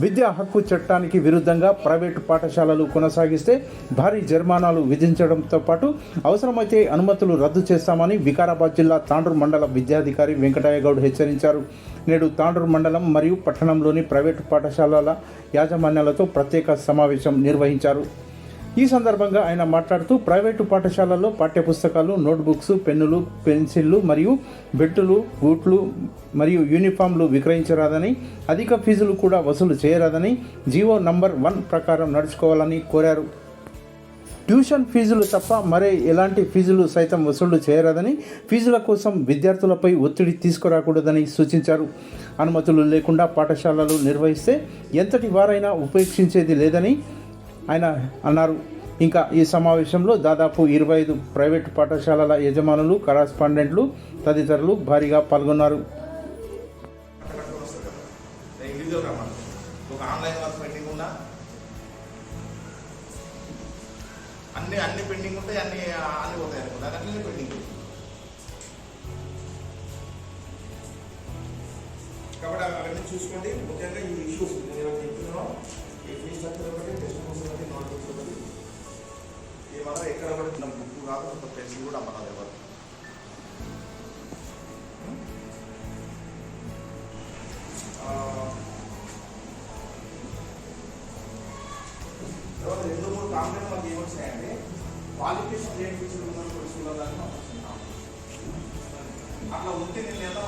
విద్యా హక్కు చట్టానికి విరుద్ధంగా ప్రైవేటు పాఠశాలలు కొనసాగిస్తే భారీ జరిమానాలు విధించడంతో పాటు అవసరమైతే అనుమతులు రద్దు చేస్తామని వికారాబాద్ జిల్లా తాండూరు మండల విద్యాధికారి వెంకటయ్య గౌడ్ హెచ్చరించారు. నేడు తాండూరు మండలం మరియు పట్టణంలోని ప్రైవేటు పాఠశాలల యాజమాన్యాలతో ప్రత్యేక సమావేశం నిర్వహించారు. ఈ సందర్భంగా ఆయన మాట్లాడుతూ ప్రైవేటు పాఠశాలల్లో పాఠ్యపుస్తకాలు, నోట్బుక్స్, పెన్నులు, పెన్సిళ్లు మరియు బెల్టులు, బూట్లు మరియు యూనిఫామ్లు విక్రయించరాదని, అధిక ఫీజులు కూడా వసూలు చేయరాదని జీవో నంబర్ 1 ప్రకారం నడుచుకోవాలని కోరారు. ట్యూషన్ ఫీజులు తప్ప మరే ఎలాంటి ఫీజులు సైతం వసూలు చేయరాదని, ఫీజుల కోసం విద్యార్థులపై ఒత్తిడి తీసుకురాకూడదని సూచించారు. అనుమతులు లేకుండా పాఠశాలలు నిర్వహిస్తే ఎంతటి వారైనా ఉపేక్షించేది లేదని ఆయన అన్నారు. ఇంకా ఈ సమావేశంలో దాదాపు 25 ప్రైవేటు పాఠశాలల యజమానులు, కరాస్పాండెంట్లు తదితరులు భారీగా పాల్గొన్నారు. అన్ని పెండింగ్ ఉంటాయి, అన్ని పోతాయి అనుకుంటా, అన్ని పెండింగ్. కాబట్టి అవన్నీ చూసుకోండి. ముఖ్యంగా ఈ ఇష్యూస్ చెప్తున్నాం, ఈ ఫీజ్ స్ట్రక్చర్ ఒకటి, టెక్స్ట్ బుక్స్ ఒకటి, నోట్ బుక్స్ ఒకటి, ఏమన్నా ఎక్కడ కూడా బుక్ కాదు, పెన్సిల్ కూడా అమ్మన్నారు ఎవరు. తర్వాత 2-3 కాంప్లైంట్ మాకు ఏమొచ్చాయండి, క్వాలిఫికేషన్ లేని ఫీజులు ఉన్న స్కూల్లో అట్లా ఉంటే నేను ఎంత